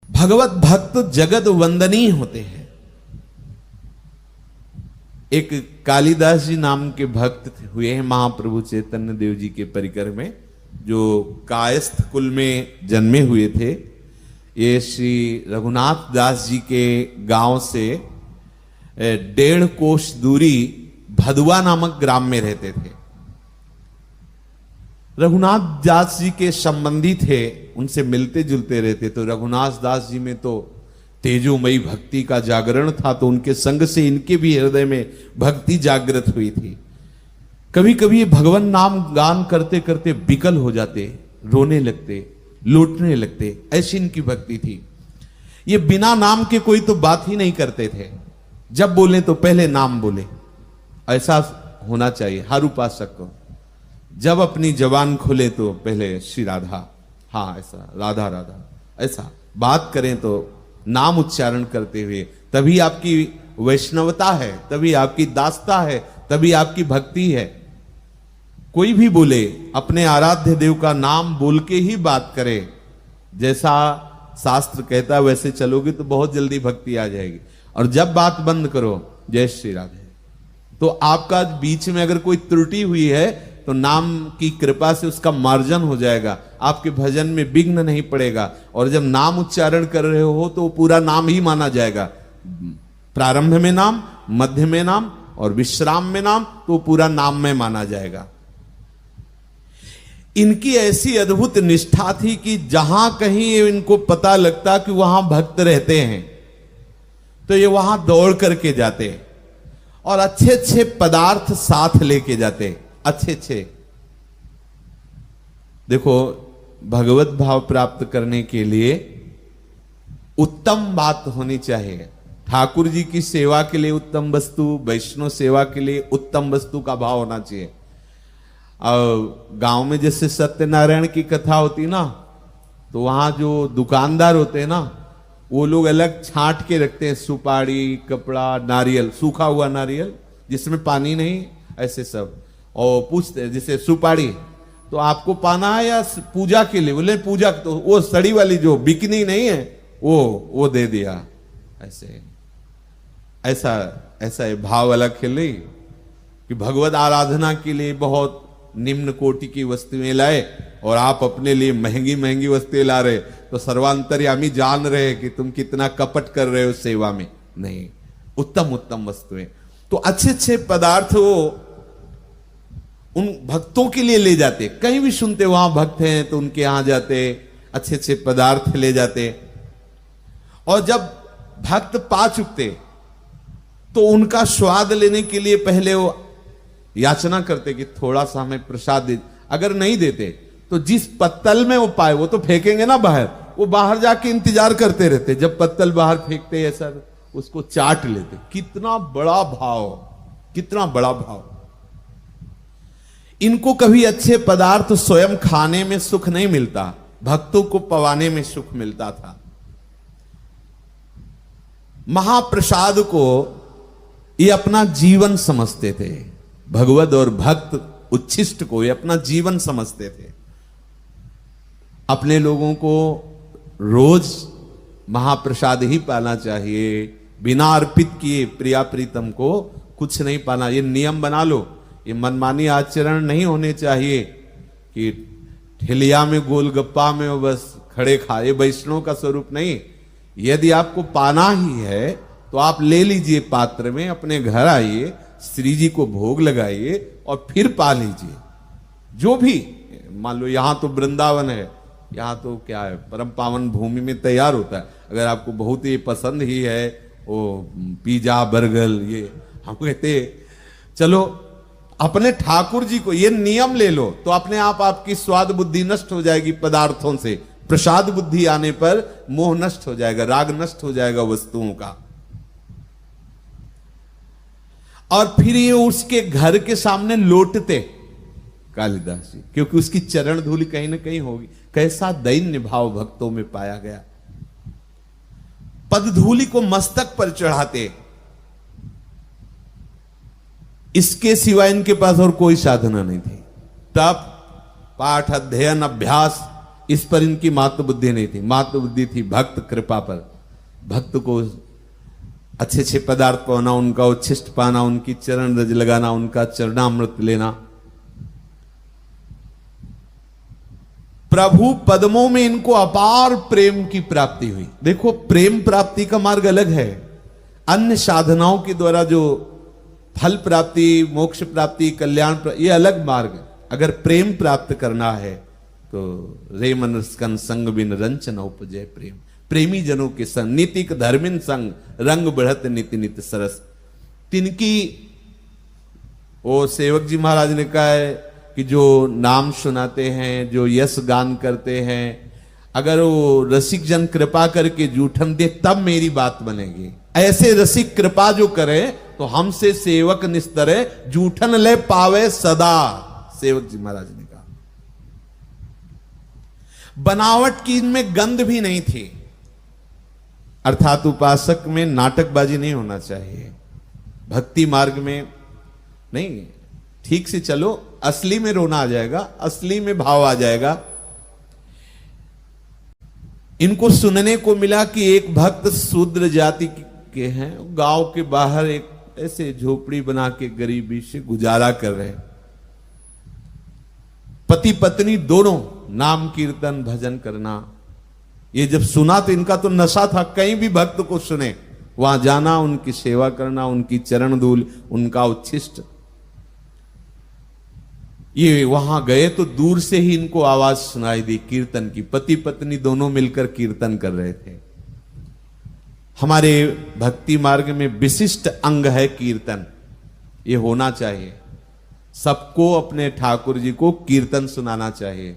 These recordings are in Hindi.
भगवत भक्त जगत वंदनीय होते हैं। एक कालिदास जी नाम के भक्त हुए हैं महाप्रभु चैतन्य देव जी के परिकर में, जो कायस्थ कुल में जन्मे हुए थे। ये श्री रघुनाथ दास जी के गांव से 1.5 कोस दूरी भदुआ नामक ग्राम में रहते थे। रघुनाथ दास जी के संबंधी थे, उनसे मिलते जुलते रहते। तो रघुनाथ दास जी में तो तेजोमयी भक्ति का जागरण था, तो उनके संग से इनके भी हृदय में भक्ति जागृत हुई थी। कभी कभी ये भगवान नाम गान करते करते विकल हो जाते, रोने लगते, लौटने लगते, ऐसी इनकी भक्ति थी। ये बिना नाम के कोई तो बात ही नहीं करते थे, जब बोले तो पहले नाम बोले। ऐसा होना चाहिए हर उपासक को, जब अपनी जबान खुले तो पहले श्री राधा, हाँ ऐसा, राधा राधा, ऐसा बात करें तो नाम उच्चारण करते हुए, तभी आपकी वैष्णवता है, तभी आपकी दासता है, तभी आपकी भक्ति है। कोई भी बोले अपने आराध्य देव का नाम बोल के ही बात करे, जैसा शास्त्र कहता है वैसे चलोगे तो बहुत जल्दी भक्ति आ जाएगी। और जब बात बंद करो जय श्री राधे, तो आपका बीच में अगर कोई त्रुटि हुई है तो नाम की कृपा से उसका मार्जन हो जाएगा, आपके भजन में विघ्न नहीं पड़ेगा। और जब नाम उच्चारण कर रहे हो तो पूरा नाम ही माना जाएगा। प्रारंभ में नाम, मध्य में नाम और विश्राम में नाम, तो पूरा नाम में माना जाएगा। इनकी ऐसी अद्भुत निष्ठा थी कि जहां कहीं इनको पता लगता कि वहां भक्त रहते हैं तो ये वहां दौड़ करके जाते और अच्छे अच्छे पदार्थ साथ लेके जाते, अच्छे अच्छे। देखो, भगवत भाव प्राप्त करने के लिए उत्तम बात होनी चाहिए। ठाकुर जी की सेवा के लिए उत्तम वस्तु, वैष्णव सेवा के लिए उत्तम वस्तु का भाव होना चाहिए। और गांव में जैसे सत्यनारायण की कथा होती ना, तो वहां जो दुकानदार होते हैं ना, वो लोग अलग छांट के रखते हैं, सुपारी, कपड़ा, नारियल, सूखा हुआ नारियल जिसमें पानी नहीं, ऐसे सब। और पूछते हैं जैसे सुपारी तो आपको पाना है या पूजा के लिए? बोले पूजा, तो वो सड़ी वाली जो बिकनी नहीं है वो दे दिया। ऐसे ऐसा ऐसा भाव वाला खेले कि भगवत आराधना के लिए बहुत निम्न कोटि की वस्तुएं लाए और आप अपने लिए महंगी महंगी वस्तुएं ला रहे, तो सर्वांतर्यामी जान रहे कि तुम कितना कपट कर रहे हो सेवा में। नहीं, उत्तम उत्तम वस्तुएं, तो अच्छे अच्छे पदार्थ वो उन भक्तों के लिए ले जाते। कहीं भी सुनते वहां भक्त हैं तो उनके यहां जाते, अच्छे अच्छे पदार्थ ले जाते। और जब भक्त पा चुकते तो उनका स्वाद लेने के लिए पहले वो याचना करते कि थोड़ा सा हमें प्रसाद दे। अगर नहीं देते तो जिस पत्तल में वो पाए वो तो फेंकेंगे ना बाहर, वो बाहर जाके इंतजार करते रहते, जब पत्तल बाहर फेंकते ऐसा उसको चाट लेते। कितना बड़ा भाव, कितना बड़ा भाव। इनको कभी अच्छे पदार्थ स्वयं खाने में सुख नहीं मिलता, भक्तों को पवाने में सुख मिलता था। महाप्रसाद को ये अपना जीवन समझते थे। भगवत और भक्त उच्छिष्ट को ये अपना जीवन समझते थे। अपने लोगों को रोज महाप्रसाद ही पाना चाहिए, बिना अर्पित किए प्रिया प्रीतम को कुछ नहीं पाना। ये नियम बना लो, ये मनमानी आचरण नहीं होने चाहिए कि ठेलिया में गोलगप्पा में बस खड़े खाए, वैष्णव का स्वरूप नहीं। यदि आपको पाना ही है तो आप ले लीजिए पात्र में, अपने घर आइए, श्री जी को भोग लगाइए और फिर पा लीजिए। जो भी, मान लो यहां तो वृंदावन है, यहां तो क्या है, परम पावन भूमि में तैयार होता है। अगर आपको बहुत ही पसंद ही है वो पिज्जा बर्गर, ये हम कहते चलो अपने ठाकुर जी को ये नियम ले लो, तो अपने आप आपकी स्वाद बुद्धि नष्ट हो जाएगी पदार्थों से। प्रसाद बुद्धि आने पर मोह नष्ट हो जाएगा, राग नष्ट हो जाएगा वस्तुओं का। और फिर ये उसके घर के सामने लौटते कालिदास जी, क्योंकि उसकी चरण धूलि कहीं ना कहीं होगी। कैसा दैन्य भाव भक्तों में पाया गया। पद धूलि को मस्तक पर चढ़ाते, इसके सिवा इनके पास और कोई साधना नहीं थी। तप, पाठ, अध्ययन, अभ्यास, इस पर इनकी मातृ बुद्धि नहीं थी, मातृ बुद्धि थी भक्त कृपा पर। भक्त को अच्छे अच्छे पदार्थ पाना, उनका उच्छिष्ट पाना, उनकी चरण रज लगाना, उनका चरणामृत लेना। प्रभु पद्मों में इनको अपार प्रेम की प्राप्ति हुई। देखो, प्रेम प्राप्ति का मार्ग अलग है। अन्य साधनाओं के द्वारा जो फल प्राप्ति, मोक्ष प्राप्ति, कल्याण प्राप्ति, ये अलग मार्ग है। अगर प्रेम प्राप्त करना है तो रे मन स्कन संग बिन रंच न उपजय प्रेम। प्रेमी जनों के संग, नीतिक धर्मिन संग, रंग बढ़त नित्य नित्य सरस। तिनकी, वो सेवक जी महाराज ने कहा है कि जो नाम सुनाते हैं, जो यश गान करते हैं, अगर वो रसिक जन कृपा करके जूठन दे तब मेरी बात बनेगी। ऐसे रसिक कृपा जो करे तो हमसे सेवक निस्तरे, जूठन ले पावे सदा। सेवक जी महाराज ने कहा। बनावट की इनमें गंध भी नहीं थी, अर्थात उपासक में नाटकबाजी नहीं होना चाहिए। भक्ति मार्ग में नहीं, ठीक से चलो, असली में रोना आ जाएगा, असली में भाव आ जाएगा। इनको सुनने को मिला कि एक भक्त शूद्र जाति के हैं, गांव के बाहर एक ऐसे झोपड़ी बना के गरीबी से गुजारा कर रहे, पति पत्नी दोनों नाम कीर्तन भजन करना। ये जब सुना तो इनका तो नशा था, कहीं भी भक्त को सुने वहां जाना, उनकी सेवा करना, उनकी चरण धूल, उनका उच्छिष्ट। ये वहां गए तो दूर से ही इनको आवाज सुनाई दी कीर्तन की। पति पत्नी दोनों मिलकर कीर्तन कर रहे थे। हमारे भक्ति मार्ग में विशिष्ट अंग है कीर्तन, ये होना चाहिए। सबको अपने ठाकुर जी को कीर्तन सुनाना चाहिए।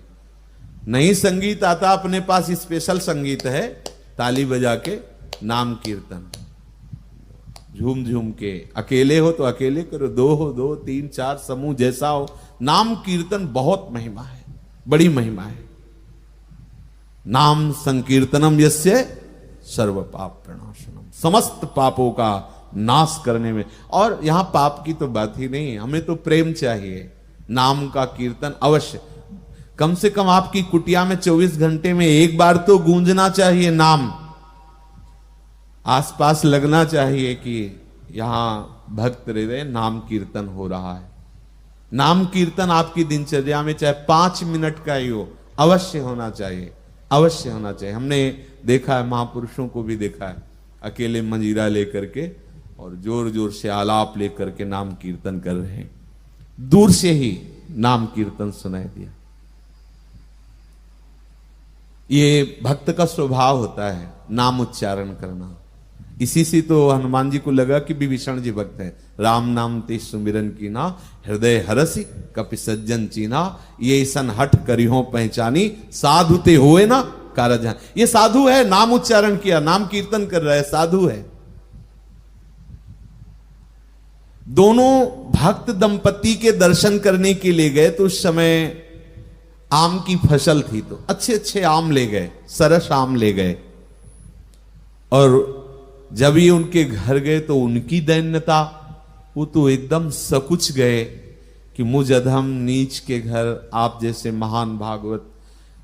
नहीं संगीत आता, अपने पास स्पेशल संगीत है, ताली बजा के नाम कीर्तन, झूम झूम के। अकेले हो तो अकेले करो, दो हो दो, तीन चार समूह जैसा हो। नाम कीर्तन बहुत महिमा है, बड़ी महिमा है। नाम संकीर्तनम यस्य सर्व पाप प्रणाशनम, समस्त पापों का नाश करने में। और यहां पाप की तो बात ही नहीं, हमें तो प्रेम चाहिए। नाम का कीर्तन अवश्य, कम से कम आपकी कुटिया में 24 घंटे में एक बार तो गूंजना चाहिए नाम। आसपास लगना चाहिए कि यहां भक्त हृदय नाम कीर्तन हो रहा है। नाम कीर्तन आपकी दिनचर्या में चाहे 5 मिनट का ही हो, अवश्य होना चाहिए, अवश्य होना चाहिए। हमने देखा है, महापुरुषों को भी देखा है, अकेले मंजीरा लेकर के और जोर जोर से आलाप लेकर के नाम कीर्तन कर रहे हैं। दूर से ही नाम कीर्तन सुनाई दिया। ये भक्त का स्वभाव होता है नाम उच्चारण करना। इसी से तो हनुमान जी को लगा कि विभीषण जी भक्त हैं। राम नाम ते सुमिरन की ना, हृदय हरसि कपि सज्जन चीना, ये सन हट करिहो पहचानी, साधु ते हुए ना कारजान। ये साधु है, नाम उच्चारण किया, नाम कीर्तन कर रहा है, साधु है। दोनों भक्त दंपति के दर्शन करने के लिए गए तो उस समय आम की फसल थी, तो अच्छे अच्छे आम ले गए, सरस आम ले गए। और जब ये उनके घर गए तो उनकी दैन्यता, वो तो एकदम सकुच गए कि मुझ अधम नीच के घर आप जैसे महान भागवत,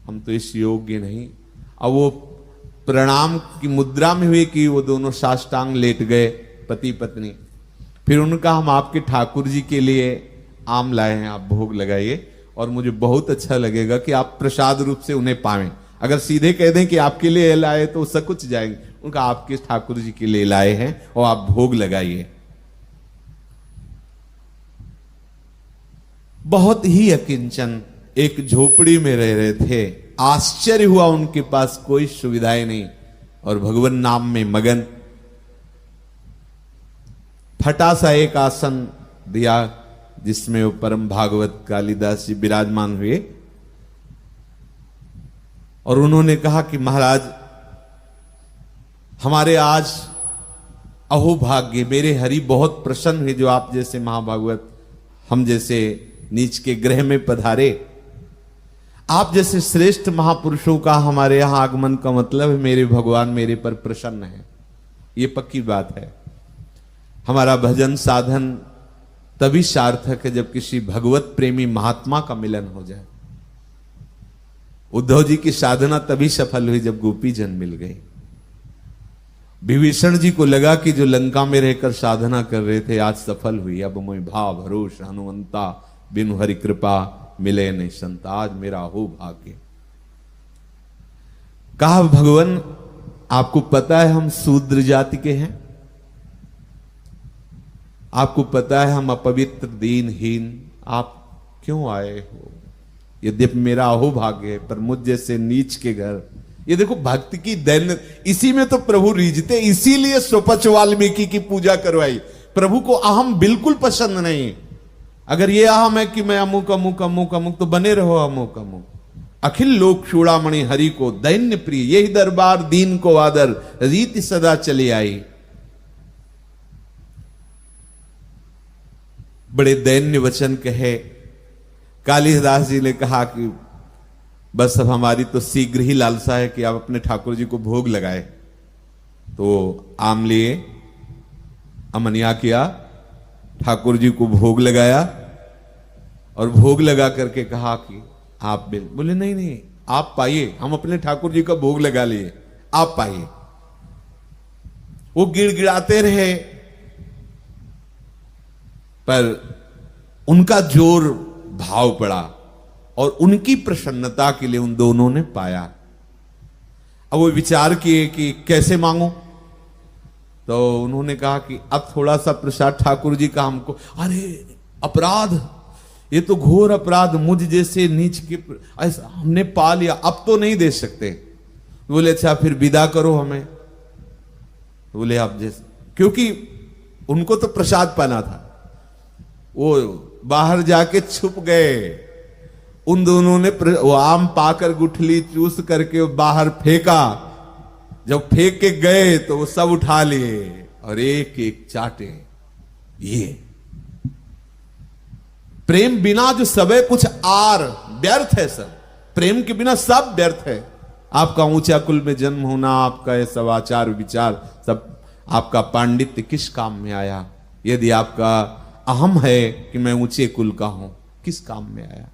हम तो इस योग्य नहीं। अब वो प्रणाम की मुद्रा में हुए कि वो दोनों साष्टांग लेट गए पति पत्नी। फिर उनका, हम आपके ठाकुर जी के लिए आम लाए हैं, आप भोग लगाइए, और मुझे बहुत अच्छा लगेगा कि आप प्रसाद रूप से उन्हें पावें। अगर सीधे कह दें कि आपके लिए लाए तो सकुच जाएंगे। उनका आपके ठाकुर जी के लिए लाए हैं और आप भोग लगाइए। बहुत ही अकिंचन एक झोपड़ी में रह रहे थे। आश्चर्य हुआ, उनके पास कोई सुविधाएं नहीं और भगवान नाम में मगन। फटा सा एक आसन दिया जिसमें वो परम भागवत कालिदास जी विराजमान हुए और उन्होंने कहा कि महाराज, हमारे आज अहोभाग्य, मेरे हरि बहुत प्रसन्न हुए जो आप जैसे महाभागवत हम जैसे नीच के ग्रह में पधारे। आप जैसे श्रेष्ठ महापुरुषों का हमारे यहां आगमन का मतलब है मेरे भगवान मेरे पर प्रसन्न है। ये पक्की बात है। हमारा भजन साधन तभी सार्थक है जब किसी भगवत प्रेमी महात्मा का मिलन हो जाए। उद्धव जी की साधना तभी सफल हुई जब गोपी जन मिल गए। विभीषण जी को लगा कि जो लंका में रहकर साधना कर रहे थे आज सफल हुई, अब मैं भाव भरोस हनुमंता बिनु हरि कृपा मिले नहीं संता, आज मेरा हो भाग्य। कहा भगवान आपको पता है हम शूद्र जाति के हैं, आपको पता है हम अपवित्र दीनहीन, आप क्यों आए हो? यद्यपि मेरा अहो भाग्य है पर मुझ जैसे नीच के घर। ये देखो भक्ति की दैन, इसी में तो प्रभु रीझते, इसीलिए सुपच वाल्मीकि की पूजा करवाई। प्रभु को अहम बिल्कुल पसंद नहीं। अगर ये अहम है कि मैं अमुक अमुक अमुक अमुक, तो बने रहो अमुक अमुक। अखिल लोक चूड़ामणि हरि को दैन्य प्रिय, यही दरबार दीन को आदर, रीति सदा चली आई। बड़े दैन्य वचन कहे। कालिदास जी ने कहा कि बस अब हमारी तो शीघ्र ही लालसा है कि आप अपने ठाकुर जी को भोग लगाए। तो आम लिए, अमनिया किया, ठाकुर जी को भोग लगाया और भोग लगा करके कहा कि आप बोले नहीं नहीं आप पाइए, हम अपने ठाकुर जी का भोग लगा लिए, आप पाइए। वो गिड़गिड़ाते रहे पर उनका जोर भाव पड़ा और उनकी प्रसन्नता के लिए उन दोनों ने पाया। अब वो विचार किए कि कैसे मांगो, तो उन्होंने कहा कि अब थोड़ा सा प्रसाद ठाकुर जी का हमको। अरे अपराध, ये तो घोर अपराध, मुझ जैसे नीच के ऐसा हमने पा लिया, अब तो नहीं दे सकते। बोले अच्छा फिर विदा करो हमें। बोले आप जैसे, क्योंकि उनको तो प्रसाद पाना था। वो बाहर जाके छुप गए। उन दोनों ने वो आम पाकर गुठली चूस करके बाहर फेंका। जब फेंक के गए तो वो सब उठा लिए और एक एक चाटे। ये प्रेम बिना जो सबे कुछ आर व्यर्थ है, सब प्रेम के बिना सब व्यर्थ है। आपका ऊंचा कुल में जन्म होना, आपका ये सब आचार विचार, सब आपका पांडित्य किस काम में आया? यदि आपका अहम है कि मैं ऊंचे कुल का हूं, किस काम में आया?